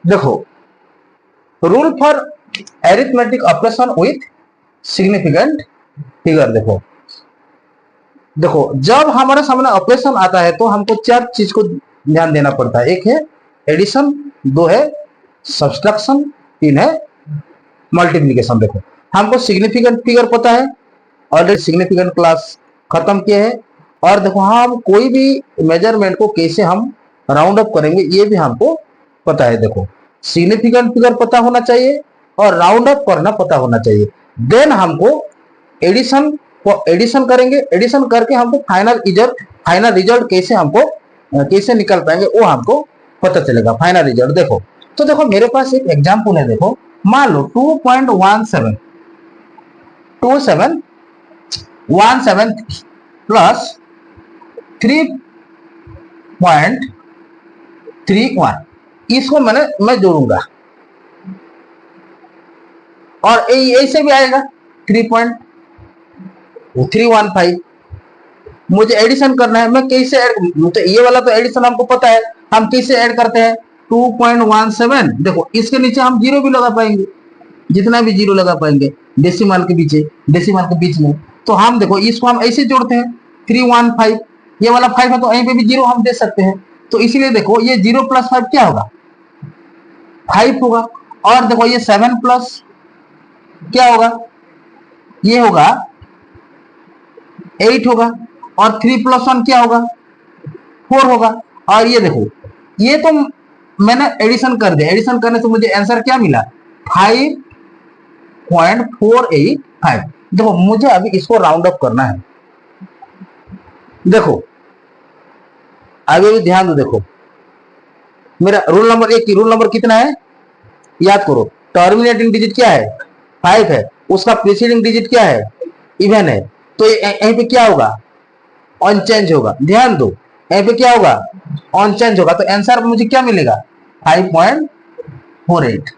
देखो, rule for arithmetic operation with significant figure. देखो देखो जब हमारे सामने ऑपरेशन आता है तो हमको चार चीज को ध्यान देना पड़ता है। एक है एडिशन, दो है सब्सट्रैक्शन, तीन है मल्टीप्लिकेशन। देखो हमको सिग्निफिकेंट फिगर पता है, ऑलरेडी सिग्निफिकेंट क्लास खत्म किए हैं। और देखो हम कोई भी मेजरमेंट को कैसे हम राउंड अप करेंगे ये भी हमको पता है। देखो सिग्निफिकेंट फिगर पता होना चाहिए और राउंड अप करना पता होना चाहिए। देन हमको एडिशन को एडिशन करेंगे, एडिशन करके हमको फाइनल रिजल्ट कैसे हमको कैसे निकल पाएंगे वो हमको पता चलेगा फाइनल रिजल्ट। देखो तो देखो मेरे पास एक एग्जांपल है। देखो मान लो 2.17 प्लस 3.31 इसको मैं जोड़ूंगा और ऐसे भी आएगा 3.315। मुझे एडिशन करना है, मैं कैसे ऐड, तो ये वाला तो एडिशन हमको पता है, हम कैसे ऐड करते हैं 2.17। देखो इसके नीचे हम जीरो भी लगा पाएंगे, जितना भी जीरो लगा पाएंगे डेसिमल के बीच में। तो हम देखो इसको हम ऐसे जोड़ते हैं 315, ये वाला 5 है तो यहीं पे भी जीरो हम दे सकते हैं। तो इसीलिए देखो ये 0 + 5 क्या होगा 5 होगा। और देखो ये 7 प्लस क्या होगा, ये होगा 8 होगा। और 3 + 1 क्या होगा 4 होगा। और ये देखो ये तो मैंने एडिशन कर दिया, एडिशन करने से मुझे आंसर क्या मिला 5.485। देखो मुझे अभी इसको राउंड अप करना है। देखो अभी भी ध्यान दो, देखो मेरा रूल नंबर एक, रूल नंबर कितना है याद करो, टर्मिनेटिंग डिजिट क्या है 5 है, उसका प्रीसीडिंग डिजिट क्या है इवन है। तो यहीं पे क्या होगा अनचेंज होगा। ध्यान दो यहीं पे क्या होगा अनचेंज होगा। तो आंसर मुझे क्या मिलेगा 5.48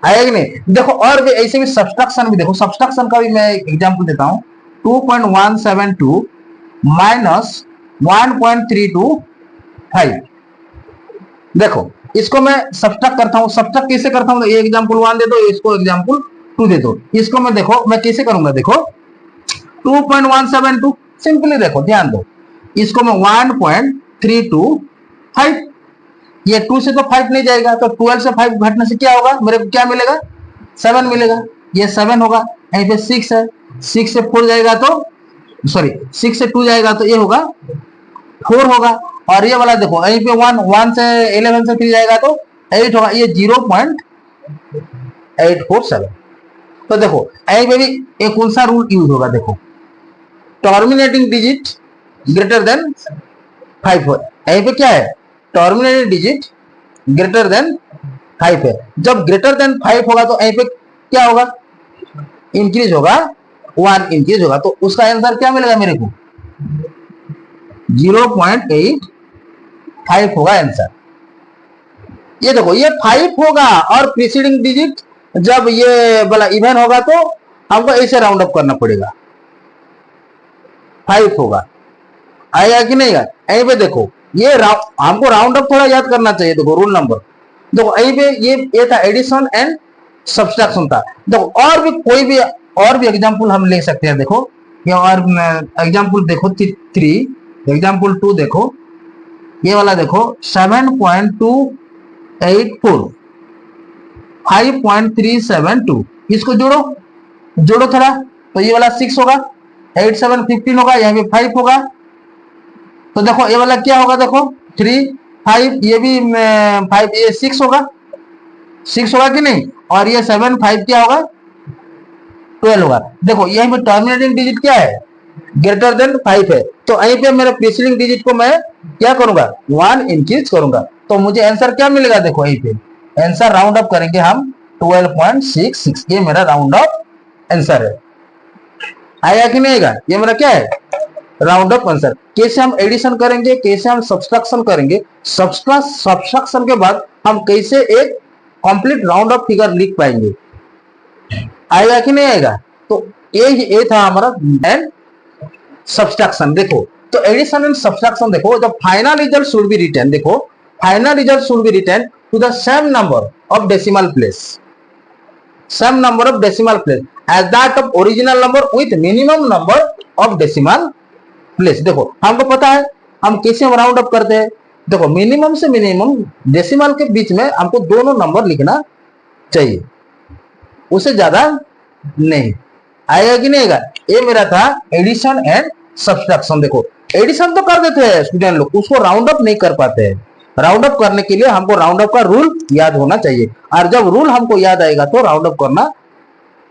आएगा कि नहीं। देखो और भी ऐसे भी सब्सट्रैक्शन भी, देखो सब्सट्रैक्शन का भी मैं एग्जांपल देता हूं 2.172 माइनस 1.325। देखो इसको मैं सब्सट्रैक्ट करता हूं, सब्सट्रैक्ट कैसे करता हूं, ये एग्जांपल 1 दे दो, इसको एग्जांपल 2 दे दो। इसको मैं देखो मैं कैसे करूंगा, देखो 2.172 सिंपली देखो ध्यान दो, इसको मैं 1.325, ये 2 से तो 5 नहीं जाएगा, तो 12 से 5 घटने से क्या होगा मेरे को क्या मिलेगा 7 मिलेगा। ये 7 होगा, यहीं पे 6 है, 6 से 4 जाएगा तो सॉरी 6 से 2 जाएगा तो ये होगा 4 होगा। और ये वाला देखो यहीं पे 1 से 11 से 3 जाएगा तो 8 होगा, ये 0.847। तो देखो यहीं पे भी एक कौन सा रूल यूज होगा, देखो टर्मिनेटिंग डिजिट ग्रेटर देन 5 है, यहीं पे क्या है टर्मिनेटिंग डिजिट ग्रेटर देन 5 है। जब ग्रेटर देन 5 होगा तो यहीं पे क्या होगा इंक्रीज होगा, 1 इंक्रीज होगा। तो उसका आंसर क्या मिलेगा मेरे को 0.85 होगा आंसर। ये देखो ये 5 होगा और प्रीसीडिंग डिजिट जब ये वाला इवन होगा तो हमको ऐसे राउंड अप करना पड़ेगा 5 होगा, आएगा कि नहीं आएगा। यहीं पे देखो ये हमको राउंड अप थोड़ा याद करना चाहिए। देखो रूल नंबर, देखो यहीं पे ये था एडिशन एंड सब्सट्रैक्शन था। देखो और भी कोई भी और भी एग्जांपल हम ले सकते हैं। देखो ये और एग्जांपल देखो 3, एग्जांपल 2 देखो, ये वाला देखो 7.284 5.372, इसको जोड़ो थोड़ा, तो ये वाला 6 होगा, 8 7 15 होगा, यहाँ पे 5 होगा। तो देखो ये वाला क्या होगा, देखो 3 5, ये भी 5, ये 6 होगा, 6 होगा कि नहीं। और ये 7 5 क्या होगा 12 होगा। देखो यहीं पे टर्मिनेटिंग डिजिट क्या है ग्रेटर देन 5 है, तो यहीं पे मेरे प्रीसीडिंग डिजिट को मैं क्या करूंगा 1 इंक्रीज करूंगा। तो मुझे आंसर क्या मिलेगा, देखो यहीं पे आंसर राउंड अप करेंगे हम 12.66, ये मेरा राउंड अप आंसर है। आएगा कि नहीं आएगा, ये मेरा क्या है राउंड अप आंसर। कैसे हम एडिशन करेंगे, कैसे हम सब्सट्रैक्शन करेंगे, सब्सट्रैक्शन के बाद हम कैसे एक कंप्लीट राउंड अप फिगर लिख पाएंगे, आएगा कि नहीं आएगा। तो ये था हमारा एंड सब्सट्रैक्शन। देखो तो एडिशन एंड सब्सट्रैक्शन देखो, जब final result should be written, देखो final result should be return to the same number of decimal place, same number of decimal place as that of original number with minimum number of decimal place. देखो हमको पता है हम कैसे round up करते हैं। देखो मिनिमम से मिनिमम डेसिमल के बीच में हमको दोनों नंबर लिखना चाहिए, उससे ज्यादा नहीं। आएगा कि नहीं आएगा? ये मेरा था एडिशन एंड सब्सट्रैक्शन। देखो एडिशन तो कर देते हैं स्टूडेंट लोग, उसको राउंड अप नहीं कर पाते हैं। राउंड अप करने के लिए हमको राउंड अप का रूल याद होना चाहिए, और जब रूल हमको याद आएगा तो राउंड अप करना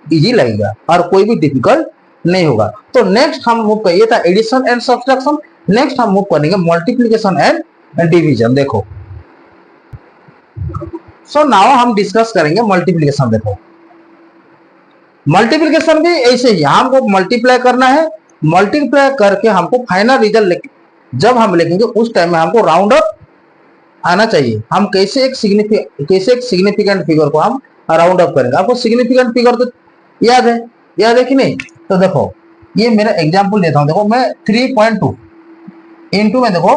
इजी लगेगा और कोई भी डिफिकल्ट नहीं होगा। तो नेक्स्ट हम मूव करिए था एडिशन एंड सब्सट्रैक्शन। नेक्स्ट हम मूव करेंगे मल्टीप्लिकेशन एंड डिवीजन। देखो सो नाउ हम डिस्कस करेंगे मल्टीप्लिकेशन। देखो मल्टीप्लिकेशन भी ऐसे ही हमको मल्टीप्लाई करना है, मल्टीप्लाई करके हमको फाइनल रिजल्ट जब हम लिखेंगे उस टाइम में हमको राउंड अप आना चाहिए। हम कैसे एक सिग्निफिकेंट फिगर को हम राउंड अप करेंगे। आपको सिग्निफिकेंट फिगर तो याद है कि नहीं? तो देखो ये मेरा एग्जांपल देता हूं। देखो मैं 3.2 इंटू में देखो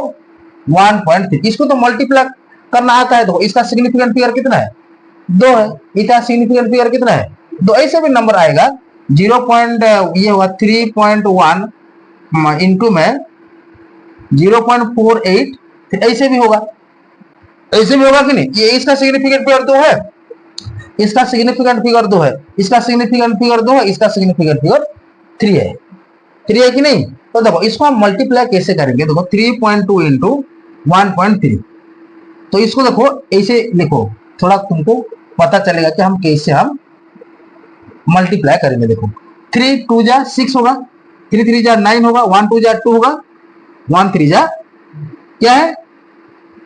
1.3, इसको तो मल्टीप्लाई करना आता है। देखो इसका सिग्निफिकेंट फिगर कितना है? 2 है। इसका सिग्निफिकेंट फिगर कितना है? 2। ऐसे भी नंबर आएगा 0. ये हुआ 3.1 इंटू में 0.48, ऐसे भी होगा, ऐसे भी होगा कि नहीं? ये इसका सिग्निफिकेंट फिगर 2 है, इसका सिग्निफिकेंट फिगर 2 है, इसका सिग्निफिकेंट फिगर 2 है, इसका सिग्निफिकेंट फिगर 3 है। 3 है कि नहीं? तो देखो इसको हम मल्टीप्लाई कैसे करेंगे। देखो 3.2 इंटू 1.3, तो इसको देखो ऐसे लिखो, थोड़ा तुमको पता चलेगा कि हम कैसे हम मल्टीप्लाई करेंगे। देखो 3 2 जा 6 होगा, 3 3 जा 9 होगा, 1 2 जा 2 होगा, 1 3 जा क्या है?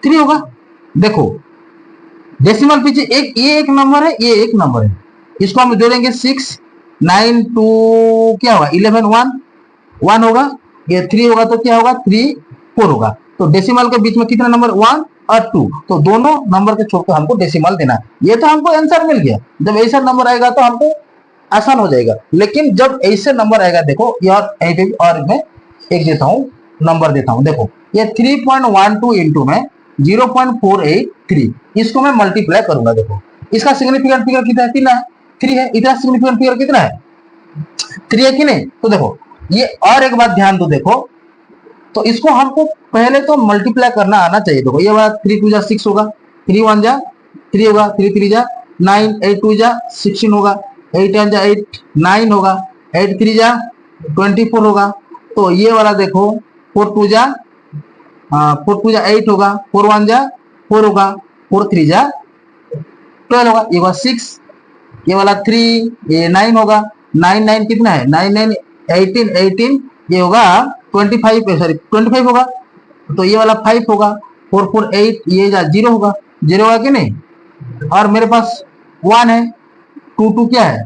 3 होगा। देखो डेसिमल पीछे ये एक नंबर है, ये एक नंबर है, इसको हम जोड़ेंगे 6 9 2 क्या होगा 11 1 होगा, ये 3 होगा तो क्या होगा 3 4 होगा। तो डेसिमल के बीच में कितना नंबर 1 और 2, तो दोनों नंबर के छोड़ के हमको डेसिमल देना है। ये तो हमको आंसर मिल गया। जब ऐसा नंबर आएगा तो हमको आसान हो जाएगा। लेकिन जब ऐसे नंबर आएगा, देखो यार और मैं एक देता हूं, नंबर देता हूं। देखो ये 3.12 इंटू में 0.483, इसको मैं मल्टीप्लाई करूंगा। देखो इसका सिग्निफिकेंट फिगर कितना है? 3 है, 3 है। इसका सिग्निफिकेंट फिगर कितना है? 3 है कि नहीं? तो देखो ये और एक बात ध्यान दो। देखो तो इसको हमको पहले तो मल्टीप्लाई करना आना चाहिए। देखो ये वाला 3 2 जा 6 होगा, 3 1 जा 3 होगा, 3 3 जा 9, 8 2 जा 16 होगा, 8 1 जा 8 9 होगा, 8 3 जा 24 होगा। तो ये वाला देखो 4 2 जा 8 होगा, 4 1 जा 4 होगा, 4 3 जा 12 होगा, ये वाला 6, ये वाला 3, ये 9 होगा, 9 9 कितना है? 9 9 18 18, ये होगा 25, सॉरी 25 होगा, तो ये वाला 5 होगा, 4 4 8, ये जा 0 होगा, 0 होगा कि नहीं? और मेरे पास 1 है, 2 2 क्या है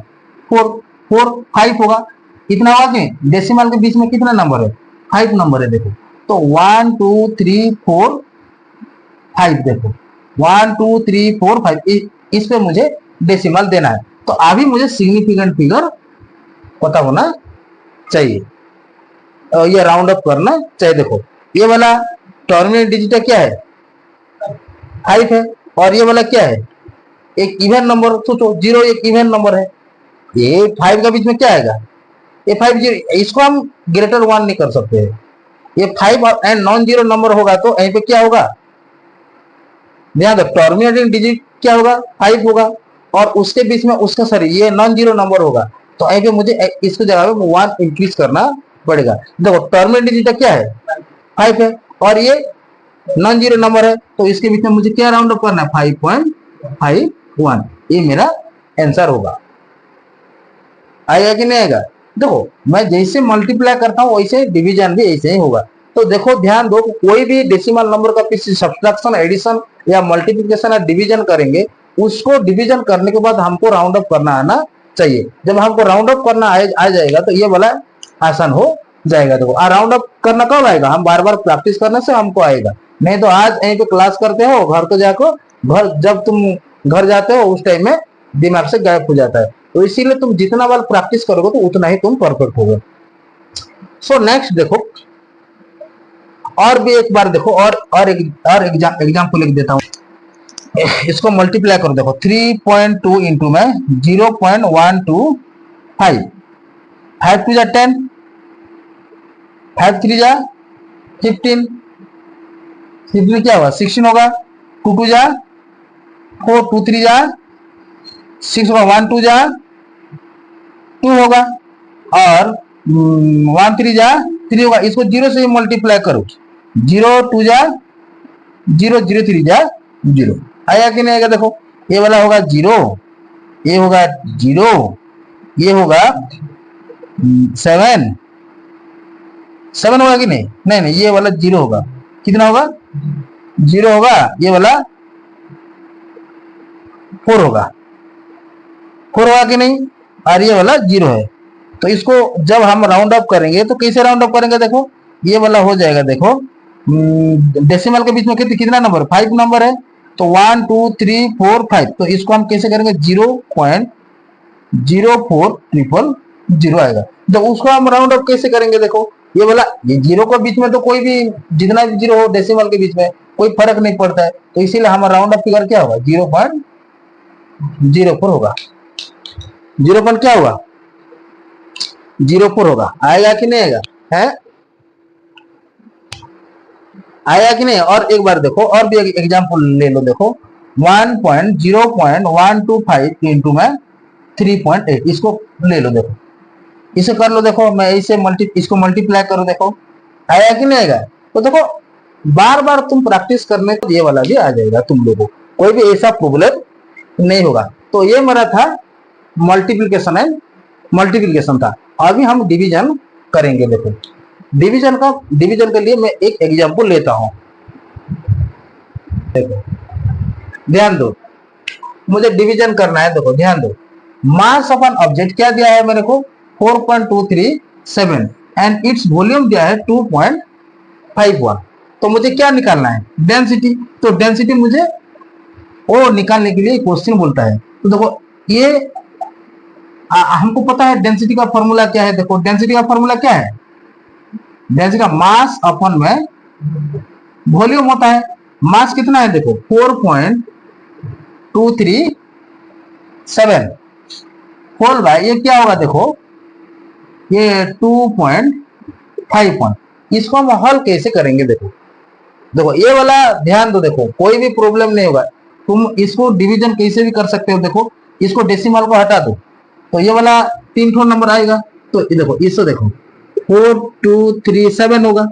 4 4 5 होगा, इतना होगा कि डेसिमल के बीच में कितना नंबर है? 5 नंबर है। देखो तो 1 2 3 4 5, देखो 1 2 3 4 5, इस पे मुझे डेसिमल देना है। तो अभी मुझे सिग्निफिकेंट फिगर पता होना चाहिए, ये राउंड अप करना चाहिए। देखो ये वाला टर्मिनल डिजिट क्या है? 5 है, और ये वाला क्या है? एक इवन नंबर। सोचो 0 एक इवन नंबर है, ये 5 के बीच में क्या आएगा? ये 5 0, इसको हम ग्रेटर 1 नहीं कर सकते हैं। ये 5 एंड नॉन जीरो नंबर होगा तो यहीं पे क्या होगा? ध्यान दो, टर्मिनेटिंग डिजिट क्या होगा? 5 होगा, और उसके बीच में उसका सॉरी ये नॉन जीरो नंबर होगा, तो यहीं पे मुझे इसको जगह पे 1 इंक्रीज करना पड़ेगा। देखो टर्मिनेटिंग डिजिट क्या है? 5 है, और ये नॉन जीरो नंबर है, तो इसके बीच में मुझे क्या राउंड अप करना है? 5.51, ये मेरा आंसर होगा। आएगा कि नहीं आएगा? देखो मैं जैसे मल्टीप्लाई करता हूं वैसे डिवीजन भी ऐसे ही होगा। तो देखो ध्यान दो, कोई भी डेसिमल नंबर का किसी सब्ट्रैक्शन, एडिशन या मल्टीप्लिकेशन या डिवीजन करेंगे, उसको डिवीजन करने के बाद हमको राउंड अप करना आना चाहिए। जब हमको राउंड अप करना आ जाएगा तो ये वाला आसान हो जाएगा। देखो राउंड अप करना कब आएगा? हम बार बार प्रैक्टिस करने से हमको आएगा। नहीं तो आज यहीं पे क्लास करते हो, घर तो जाकर घर जब तुम घर जाते हो उस टाइम में दिमाग से गायब हो जाता है। तो इसीलिए तुम जितना बार प्रैक्टिस करोगे तो उतना ही तुम परफेक्ट होगे। सो नेक्स्ट देखो, और भी एक बार देखो, और एग्जाम्पल लिख देता हूँ। इसको मल्टीप्लाई करो, देखो 3.2 इंटू में 0.125, 5 टू जा 10, 5 3 जा 15, 15 क्या होगा 16 होगा, 2 2 जा 4, 2 3 जा 6 होगा, 1 2 जा 2 होगा, और 1 3 जा 3 होगा। इसको 0 से मल्टीप्लाई करो, 0 2 जा 0, 0 3 जा 0, आया कि नहीं आएगा? देखो ये वाला होगा 0, ये होगा 0, ये होगा 7, 7 होगा कि नहीं? नहीं नहीं, ये वाला 0 होगा। कितना होगा? 0 होगा, ये वाला 4 होगा, 4 होगा कि नहीं? और ये वाला 0 है। तो इसको जब हम राउंड अप करेंगे तो कैसे राउंड अप करेंगे? देखो ये वाला हो जाएगा, देखो डेसिमल के बीच में कितना नंबर? 5 नंबर है, तो 1 2 3 4 5। तो इसको हम कैसे करेंगे? 0.0400 आएगा। तो उसको हम राउंड अप कैसे करेंगे? देखो ये वाला, ये 0 के बीच में तो कोई भी, जितना भी 0 हो डेसिमल के बीच में कोई फर्क नहीं पड़ता है, तो इसीलिए हमारा राउंड अप फिगर क्या होगा? 0.04 होगा। 0 क्या होगा? 0.4 होगा। आएगा कि नहीं आएगा? है, आया कि नहीं? और एक बार देखो, और भी एक एग्जांपल ले लो, देखो 1.0.125 इंटू में 3.8, इसको ले लो, देखो इसे कर लो, देखो मैं इसे इसको मल्टीप्लाई करो, देखो आया कि नहीं आएगा? तो देखो बार बार तुम प्रैक्टिस करने को ये वाला भी आ जाएगा तुम लोगों को, कोई भी ऐसा प्रॉब्लम नहीं होगा। तो ये मेरा था मल्टीप्लिकेशन एंड मल्टीप्लिकेशन था। अभी हम डिवीजन करेंगे। देखो डिवीजन के लिए मैं एक एग्जांपल लेता हूं। देखो ध्यान दो, मुझे डिवीजन करना है। देखो ध्यान दो, मास ऑफ एन ऑब्जेक्ट क्या दिया है मेरे को? 4.237 एंड इट्स वॉल्यूम दिया है 2.51। तो मुझे क्या निकालना है? डेंसिटी। तो डेंसिटी मुझे वो निकालने के लिए क्वेश्चन बोलता है। तो देखो ये हमको पता है डेंसिटी का फॉर्मूला क्या है। देखो डेंसिटी का फॉर्मूला क्या है? डेंसिटी का मास अपन में वॉल्यूम होता है। मास कितना है? देखो 4.237 होल बाय ये क्या होगा? देखो ये 2.51। इसको हम हल कैसे करेंगे? देखो ये वाला ध्यान दो, देखो कोई भी प्रॉब्लम नहीं होगा। तुम इसको डिवीजन कैसे भी कर सकते हो। देखो इसको डेसिमल को हटा दो तो ये वाला 3 नंबर आएगा। तो देखो इसको देखो 4237 होगा।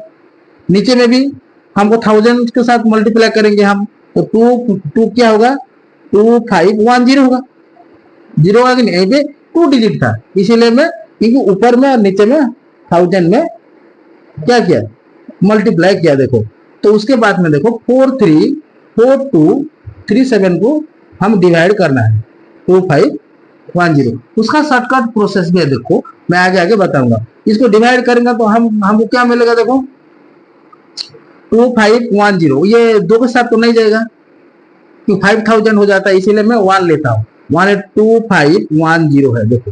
नीचे में भी हमको 1000 के साथ मल्टीप्लाई करेंगे हम, तो 2 क्या होगा? 2510 होगा। 0 होगा कि नहीं? ये 2 डिजिट था, इसीलिए मैं, क्योंकि ऊपर में और नीचे में 1000 में क्या किया? मल्टीप्लाई किया। देखो तो उसके बाद में देखो 434237 को हम डिवाइड करना है 2510। उसका शॉर्टकट प्रोसेस भी है, देखो मैं आगे आगे बताऊंगा। इसको डिवाइड करेंगे तो हमको क्या मिलेगा? देखो 2510, ये 2 के साथ तो नहीं जाएगा क्योंकि 5000 हो जाता है, इसीलिए मैं 1 लेता हूँ। 12510 है। देखो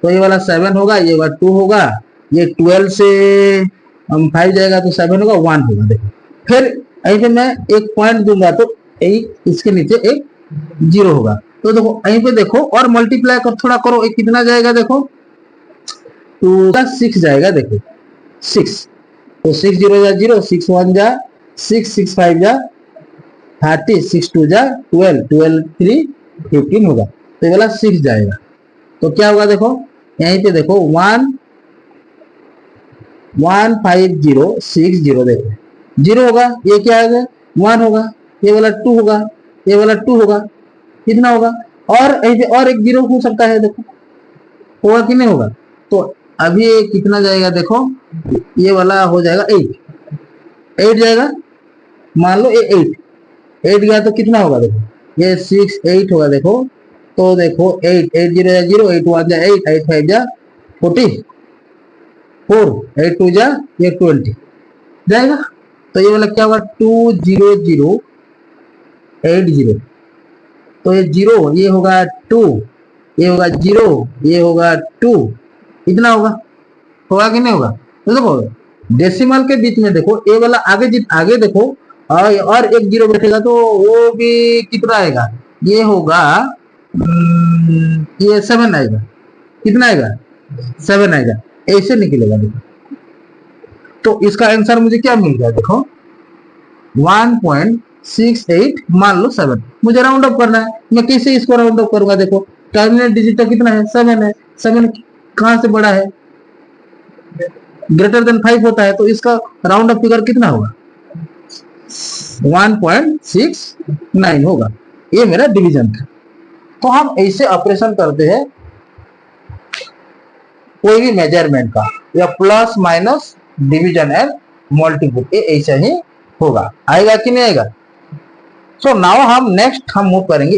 तो ये वाला 7 होगा, ये वाला 2 होगा, ये 12 से 5 जाएगा तो 7 होगा, 1 होगा। देखो फिर यहीं पे मैं एक पॉइंट दूंगा तो इसके नीचे एक 0 होगा। तो देखो यहीं पे देखो और मल्टीप्लाई कर थोड़ा करो, एक कितना जाएगा? देखो 2 का 6 जाएगा। देखो 6, तो 6 0 जा 0, 6 1 जा 6, 6 5 जा 30, 6 2 जा 12, 12 3 15 होगा। तो ये वाला 6 जाएगा। तो क्या होगा? देखो यहीं पे देखो 15060, देखो 0 होगा, ये क्या आएगा? 1 होगा, ये वाला 2 होगा, ये वाला 2 होगा, कितना होगा? और यहीं पे और एक 0 हो सकता है। देखो होगा कि नहीं होगा? तो अभी कितना जाएगा? देखो ये वाला हो जाएगा 8 जाएगा। मान लो ये 8 गया तो कितना होगा? देखो ये 6 8 होगा। देखो तो देखो 8 8 0 जा 0, 8 1 जा 8, 8 5 जा 44, 8 2 जा ये 20 जाएगा। तो ये वाला क्या होगा? 20080। तो ये 0, ये होगा 2, ये होगा 0, ये होगा 2, इतना होगा। होगा कि नहीं होगा? तो देखो डेसिमल के बीच में देखो ए वाला आगे देखो, और एक जीरो बैठेगा तो वो भी कितना आएगा, ये होगा ये 7 आएगा। कितना आएगा, 7 आएगा। ऐसे निकलेगा देखो। तो इसका आंसर मुझे क्या मिल गया देखो, 1.68 मान लो 7। मुझे राउंड अप करना है, मैं कैसे इसको राउंड अप करूंगा, देखो टर्मिनल डिजिट तो कितना है, 7 है। 7 कहां से बड़ा है, ग्रेटर देन 5 होता है, तो इसका राउंड अप फिगर कितना होगा, 1.69 होगा। ये मेरा डिवीजन था। तो हम ऐसे ऑपरेशन करते हैं कोई भी मेजरमेंट का, या plus minus division and multiple, ये ऐसा ही होगा। आएगा कि नहीं आएगा। सो नाउ हम नेक्स्ट मूव करेंगे